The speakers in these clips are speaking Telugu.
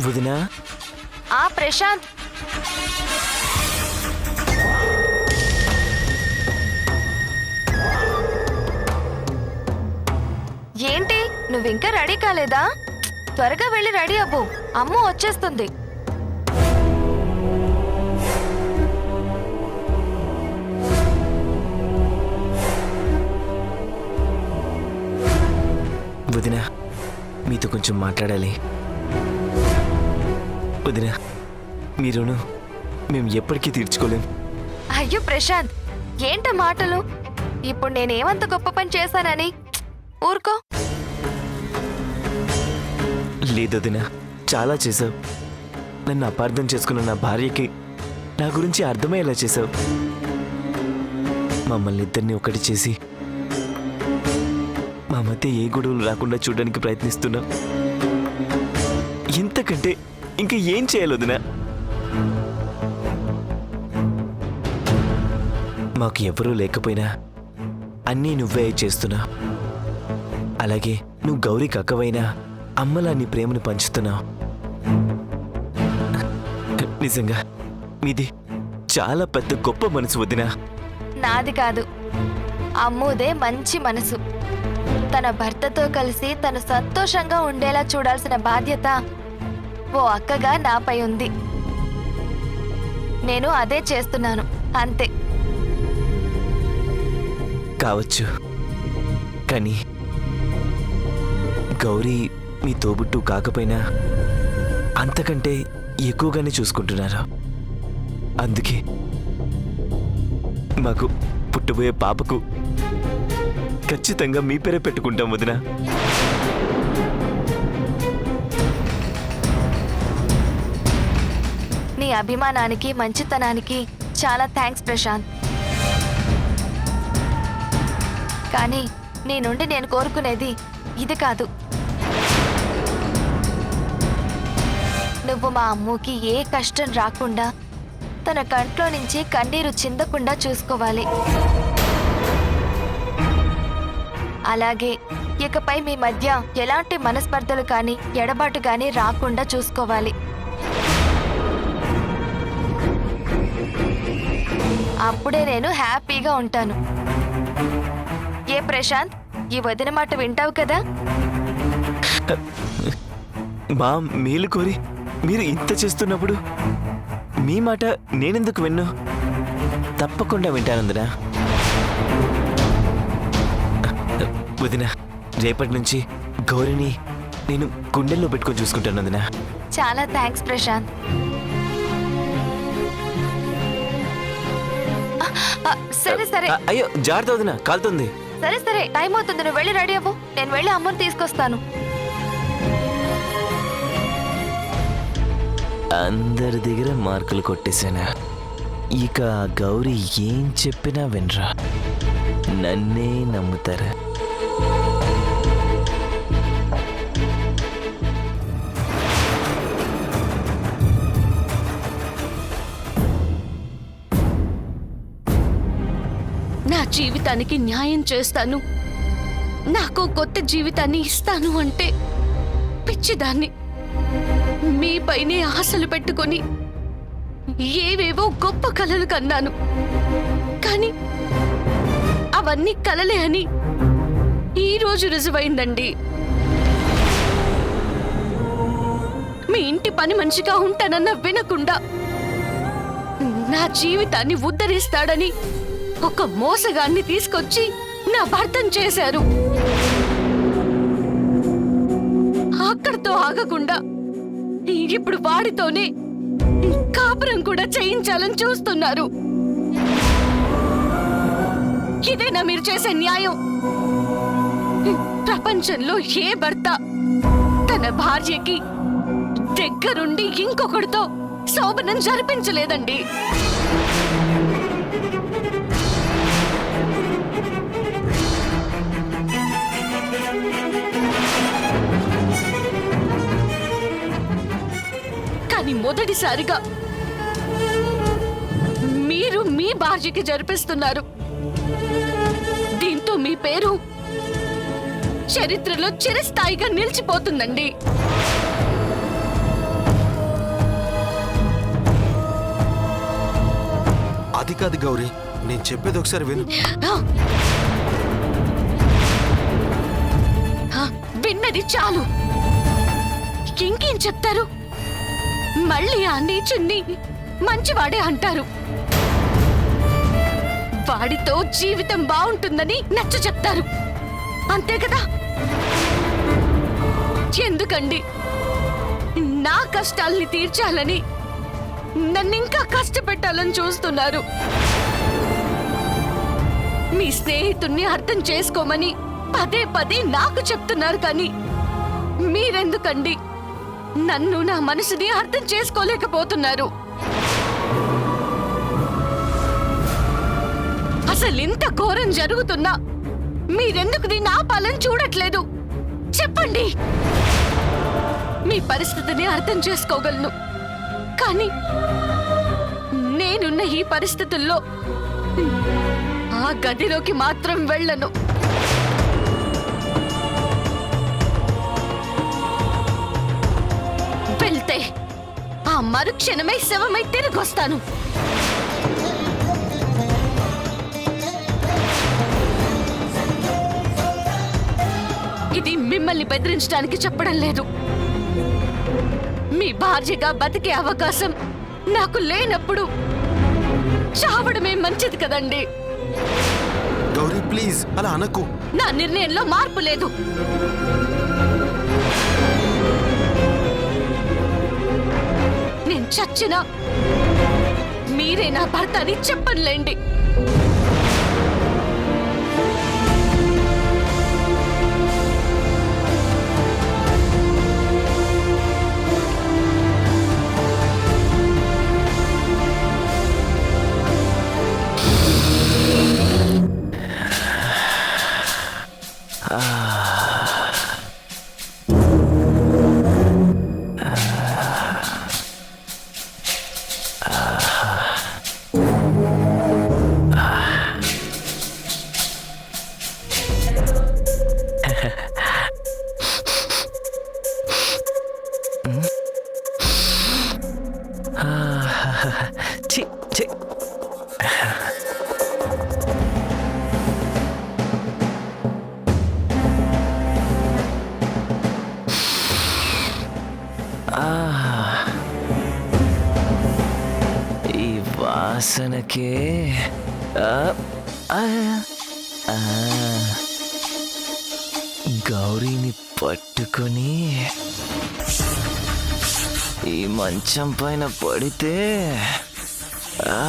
వదినా ప్రశాంత్, ఏంటి నువ్వింకా రెడీ కాలేదా? త్వరగా వెళ్ళి రెడీ అవ్వు, అమ్మ వచ్చేస్తుంది. వదినా మీతో కొంచెం మాట్లాడాలి. వదినా మీ రుణం మేము ఎప్పటికీ తీర్చుకోలేం. అయ్యో ప్రశాంత్, ఏంట మాటలు? ఇప్పుడు నేనేమంత గొప్ప పని చేశానని? ఊరుకో. లేదొదినా, చాలా చేసావు. నన్ను అపార్థం చేసుకున్న నా భార్యకి నా గురించి అర్థమయ్యేలా చేసావు. మమ్మల్ని ఇద్దరిని ఒకటి చేసి మా మధ్య ఏ గొడవలు రాకుండా చూడడానికి ప్రయత్నిస్తున్నావు. ఇంతకంటే ఇంకా ఏం చేయాలి వదినా? మాకు ఎవరూ లేకపోయినా అన్నీ నువ్వే చేస్తున్నా. అలాగే నువ్వు గౌరీకి అక్కవైనా అమ్మలా నీ ప్రేమను పంచుతున్నావు. నిజంగా మీది చాలా పెద్ద గొప్ప మనసు వదినా. నాది కాదు, అమ్ముదే మంచి మనసు. తన భర్తతో కలిసి తను సంతోషంగా ఉండేలా చూడాల్సిన బాధ్యత ఓ అక్కగా నాపై ఉంది. నేను అదే చేస్తున్నాను, అంతే. కావచ్చు, కానీ గౌరీ మీ తోబుట్టు కాకపోయినా అంతకంటే ఎక్కువగానే చూసుకుంటున్నారు. అందుకే మాకు పుట్టబోయే పాపకు ఖచ్చితంగా మీ పేరే పెట్టుకుంటాం వదినా. నీ అభిమానానికి మంచితనానికి చాలా థ్యాంక్స్ ప్రశాంత్. కానీ నీ నుండి నేను కోరుకునేది ఇది కాదు. నువ్వు మా అమ్ముకి ఏ కష్టం రాకుండా, తన కంట్లో నుంచి కన్నీరు చిందకుండా చూసుకోవాలి. అలాగే ఇకపై మీ మధ్య ఎలాంటి మనస్పర్ధలు కానీ ఎడబాటు కానీ రాకుండా చూసుకోవాలి. అప్పుడే నేను హ్యాపీగా ఉంటాను. ఏ ప్రశాంత్, ఈ వదిన మాట వింటావు కదా? మా మేలు కోరి మీరు ఇంత చేస్తున్నప్పుడు మీ మాట నేనెందుకు విన్ను? తప్పకుండా వింటానందునా. వదినా, రేపటి నుంచి గౌరిని నేను గుండెల్లో పెట్టుకొని చూసుకుంటాను వదినా. చాలా థ్యాంక్స్ ప్రశాంత్. సరే సరే. అయ్యో జాగ్రత్త వదినా, కాలుతుంది. సరే సరే, టైం అవుతుంది, నువ్వు వెళ్ళి రెడీ అవ్వు. నేను వెళ్ళి అమ్మని తీసుకొస్తాను. అందరి దగ్గర మార్కులు కొట్టేశానా? ఇక గౌరీ ఏం చెప్పినా వినరా, నన్నే నమ్ముతారా? నా జీవితానికి న్యాయం చేస్తాను, నాకు కొత్త జీవితాన్ని ఇస్తాను అంటే పిచ్చిదాన్ని. మీపైనే ఆశలు పెట్టుకొని ఏవేవో గొప్ప కలలు కన్నాను. కానీ అవన్నీ కలలే అని ఈరోజు రుజువైందండి. మీ ఇంటి పని మనిషిగా ఉంటానన్న వినకుండా నా జీవితాన్ని ఉద్ధరిస్తాడని ఒక మోసగాన్ని తీసుకొచ్చి నా భర్తను చేశారు. అక్కడితో ఆగకుండా ఇప్పుడు వాడితోనే కాపురం కూడా చేయించాలని చూస్తున్నారు. ఇదేనా మీరు చేసే న్యాయం? ప్రపంచంలో ఏ భర్త తన భార్యకి దగ్గరుండి ఇంకొకడితో శోభనం జరిపించలేదండి. కానీ మొదటిసారిగా మీరు మీ భార్యకి జరిపిస్తున్నారు. దీంతో మీ పేరు చరిత్రలో చిరస్థాయిగా నిలిచిపోతుందండి. అది కాదు గౌరీ, నేను చెప్పేది ఒకసారి విను. విన్నది చాలు. ఇంకేం చెప్తారు? మళ్ళీ ఆ నీచుణ్ణి మంచివాడే అంటారు. వాడితో జీవితం బాగుంటుందని నచ్చ చెప్తారు. అంతే కదా? ఎందుకండి నా కష్టాల్ని తీర్చాలని నన్నింకా కష్టపెట్టాలని చూస్తున్నారు? మీ స్నేహితుణ్ణి అర్థం చేసుకోమని పదే పదే నాకు చెప్తున్నారు, కానీ మీరెందుకండి నన్ను, నా మనసుని అర్థం చేసుకోలేకపోతున్నారు? అసలు ఇంత ఘోరం జరుగుతున్నా మీరెందుకు దీన్ని ఆపాలని చూడట్లేదు? చెప్పండి. మీ పరిస్థితిని అర్థం చేసుకోగలను, కానీ నేనున్న ఈ పరిస్థితుల్లో ఆ గదిలోకి మాత్రం వెళ్ళను. వెళ్తే ఆ మరుక్షణమై శవమై తిరిగొస్తాను. ఇది మిమ్మల్ని బెదిరించడానికి చెప్పడం లేదు. మీ భార్యగా బతికే అవకాశం నాకు లేనప్పుడు చావడమే మంచిది కదండి. గౌరీ ప్లీజ్ అలా అనకు. నా నిర్ణయంలో మార్పు లేదు. నేను చచ్చినా మీరే నా భర్త అని చెప్పనులేండి. ఛీ, ఛీ. ఈ వాసనకే గౌరీని పట్టుకొని ఈ మంచం పైన పడితే నా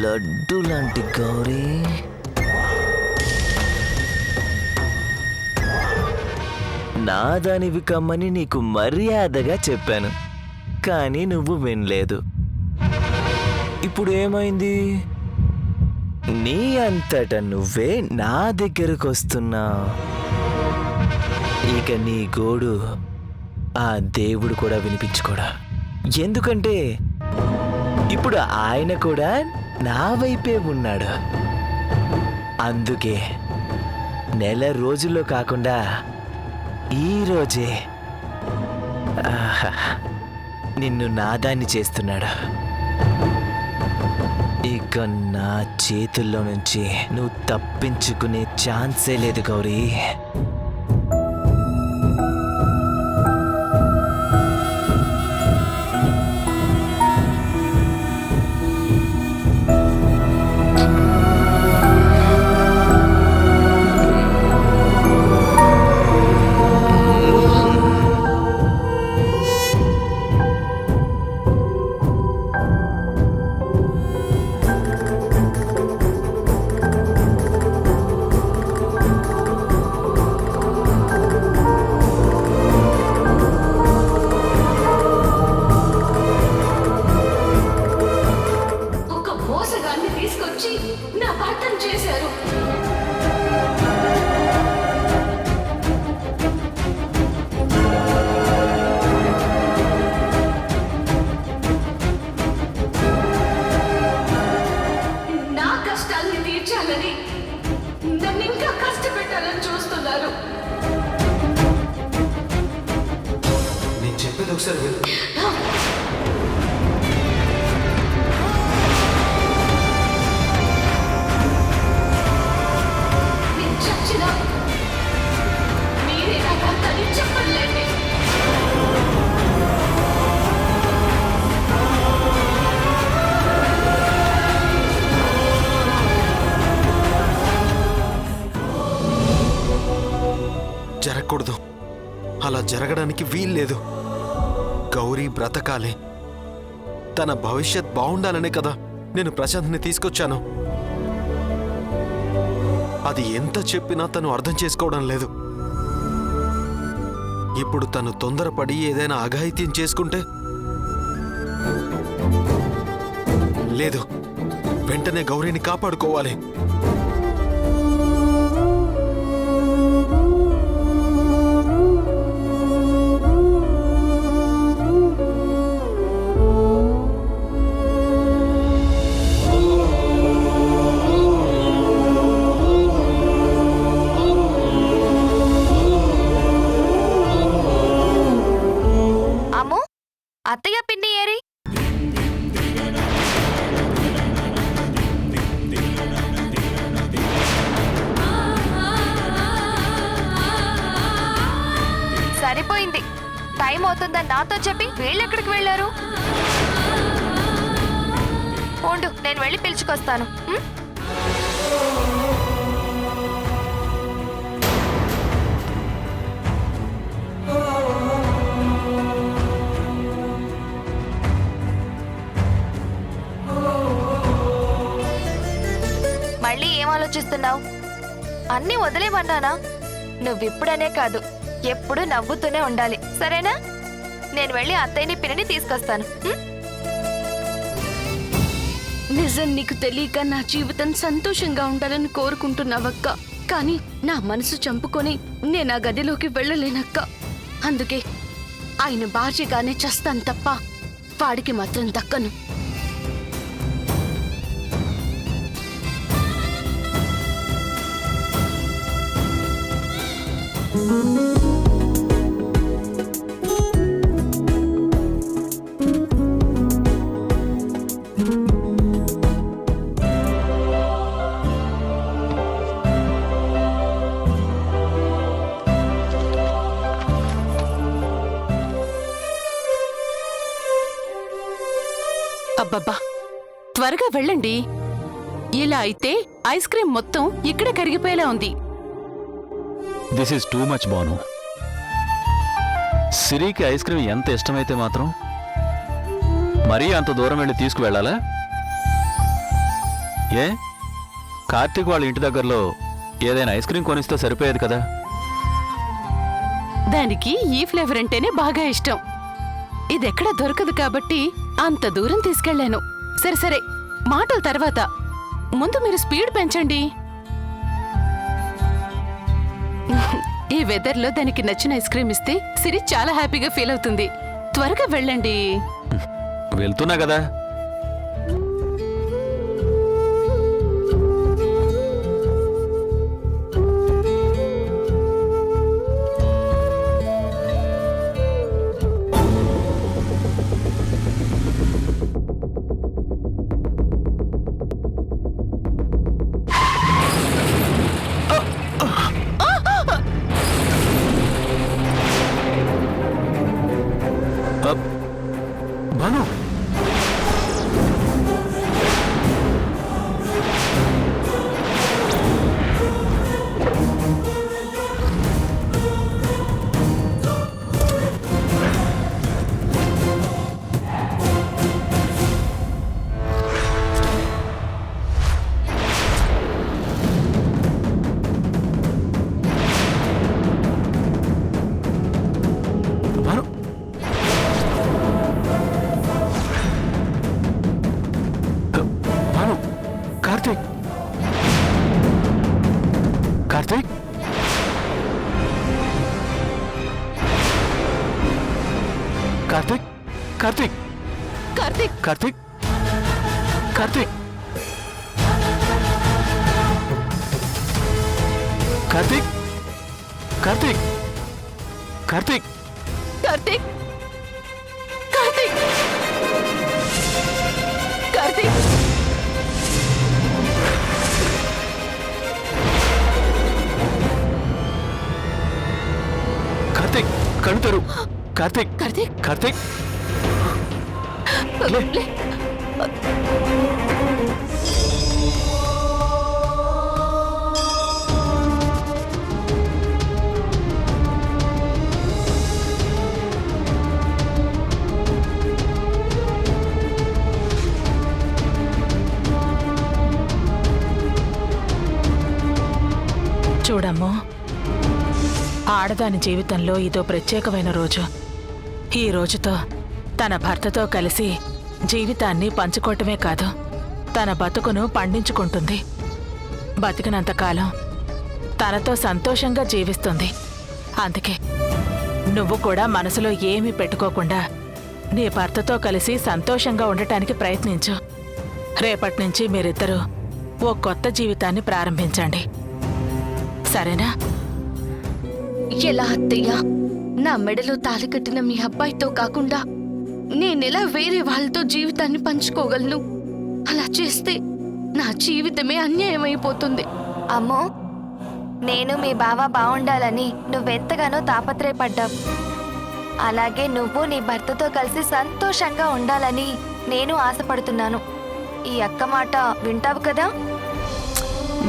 లడ్డు లాంటి గౌరీ నాదానివి కమ్మని నీకు మర్యాదగా చెప్పాను, కానీ నువ్వు వినలేదు. ఇప్పుడు ఏమైంది? నీ అంతట నువ్వే నా దగ్గరకు వస్తున్నావు. ఇక నీ గోడు ఆ దేవుడు కూడా వినిపించుకోడా. ఎందుకంటే ఇప్పుడు ఆయన కూడా నా వైపే ఉన్నాడు. అందుకే నెల రోజుల్లో కాకుండా ఈరోజే నిన్ను నాదాన్ని చేస్తున్నాడు. ఇక నా చేతుల్లో నుంచి నువ్వు తప్పించుకునే ఛాన్సే లేదు గౌరీ. నేను చెప్పేది ఒకసారి విను. నేను చచ్చినా మీరే నా భర్తని చెప్పలేండి. జరగకూడదు, అలా జరగడానికి వీల్లేదు. గౌరీ బ్రతకాలి, తన భవిష్యత్ బాగుండాలనే కదా నేను ప్రశాంత్ని తీసుకొచ్చాను. అది ఎంత చెప్పినా తను అర్థం చేసుకోవడం లేదు. ఇప్పుడు తను తొందరపడి ఏదైనా అఘాయిత్యం చేసుకుంటే లేదు, వెంటనే గౌరీని కాపాడుకోవాలి. అమ్ము, అత్తయ్య పిన్ని ఏరి? సరిపోయింది. టైం అవుతుందని నాతో చెప్పి వీళ్ళెక్కడికి వెళ్ళారు? ఉండు, నేను వెళ్ళి పిలుచుకొస్తాను. ఉం? మళ్ళీ ఏం ఆలోచిస్తున్నావు? అన్నీ వదిలేమన్నానా? నువ్విప్పుడనే కాదు, ఎప్పుడు నవ్వుతూనే ఉండాలి, సరేనా? నేను వెళ్ళి అత్తయ్యని పిన్ని తీసుకొస్తాను. ఉం? నిజం నీకు తెలియక నా జీవితం సంతోషంగా ఉండాలని కోరుకుంటున్నావక్క. కానీ నా మనసు చంపుకొని నేను ఆ గదిలోకి వెళ్ళలేనక్క. అందుకే ఆయన భార్యగానే చస్తాను తప్ప వాడికి మాత్రం దక్కను. అబ్బబ్బా, త్వరగా వెళ్ళండి. ఇలా అయితే ఐస్ క్రీం మొత్తం ఇక్కడే కరిగిపోయేలా ఉంది. This is too much Banu. సిరికి ఐస్ క్రీమ్ ఎంత ఇష్టమైతే మాత్రం మరీ అంత దూరం వెళ్ళి తీసుకువెళ్ళాలా? ఏ, కార్తీక్ వాళ్ళ ఇంటి దగ్గరలో ఏదైనా ఐస్ క్రీం కొనిస్తే సరిపోయేది కదా. దానికి ఈ ఫ్లేవర్ అంటేనే బాగా ఇష్టం. ఇదెక్కడ దొరకదు కాబట్టి అంత దూరం తీసుకెళ్లాను. సరే సరే, మాటల తర్వాత ముందు మీరు స్పీడ్ పెంచండి. ఈ వెదర్లో దానికి నచ్చిన ఐస్ క్రీమ్ ఇస్తే సిరి చాలా హ్యాపీగా ఫీల్ అవుతుంది. త్వరగా వెళ్ళండి. వెళ్తున్నా కదా. భాను, భాను, భాను, కార్తీక్, కార్తీక్, కార్తీక్, కార్తీక్, కార్తీక్, కార్తీక్, కార్తీక్, కార్తీక్, కార్తీక్, కార్తీక్, కార్తీక్, కార్తీక్ కార్తీక్ కార్తీక్ లే. చూడమ్మో, ఆడదాని జీవితంలో ఇదో ప్రత్యేకమైన రోజు. ఈ రోజుతో తన భర్తతో కలిసి జీవితాన్ని పంచుకోవటమే కాదు, తన బతుకును పండించుకుంటుంది. బతికినంతకాలం తనతో సంతోషంగా జీవిస్తుంది. అందుకే నువ్వు కూడా మనసులో ఏమీ పెట్టుకోకుండా నీ భర్తతో కలిసి సంతోషంగా ఉండటానికి ప్రయత్నించు. రేపటి నుంచి మీరిద్దరూ ఓ కొత్త జీవితాన్ని ప్రారంభించండి, సరేనా? ఎలా అత్తయ్య? నా మెడలో తాళి కట్టిన మీ అబ్బాయితో కాకుండా నేనెలా వేరే వాళ్ళతో జీవితాన్ని పంచుకోగలను? అలా చేస్తే నా జీవితమే అన్యాయమైపోతుంది. అమ్మో, నేను మీ బావ బాగుండాలని నువ్వెంతగానో తాపత్రయపడ్డావు. అలాగే నువ్వు నీ భర్తతో కలిసి సంతోషంగా ఉండాలని నేను ఆశపడుతున్నాను. ఈ అక్క మాట వింటావు కదా?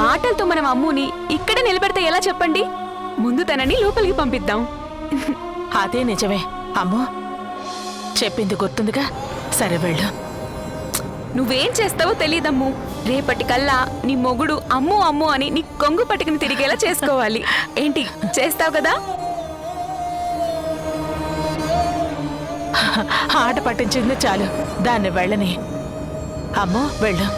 మాటలతో మనం అమ్ముని ఇక్కడ నిలబెడితే ఎలా చెప్పండి? ముందు తనని లోపలికి పంపిద్దాం. అదే నిజమే. అమ్మో, చెప్పింది గుర్తుందిగా? సరే వెళ్ళు. నువ్వేం చేస్తావో తెలీదమ్ము. రేపటికల్లా నీ మొగుడు అమ్ము అమ్ము అని నీ కొంగు పట్టుకుని తిరిగేలా చేసుకోవాలి. ఏంటి, చేస్తావు కదా? ఆట పట్టించింది చాలు, దాన్ని వెళ్ళని. అమ్మో వెళ్ళు.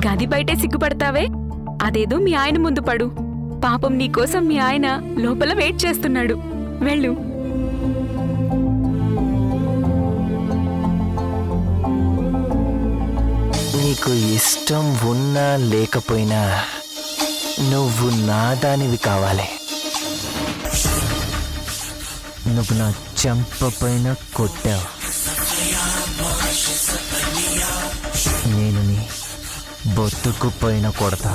గది బయటే సిగ్గుపడతావే, అదేదో మీ ఆయన ముందు పడు. పాపం నీకోసం మీ ఆయన లోపల వెయిట్ చేస్తున్నాడు. వెళ్ళు. నీకు ఇష్టం ఉన్నా లేకపోయినా నువ్వు నా దానివి కావాలి. నువ్వు నా చెంప పైన కొట్టావు, నేను నీ బొత్తుకు పైన కొడతా.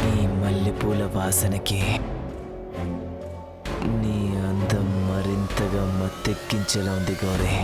ఈ మల్లెపూల వాసనకి నీ అందం మరింతగా మత్తెక్కించేలా ఉంది గౌరీ.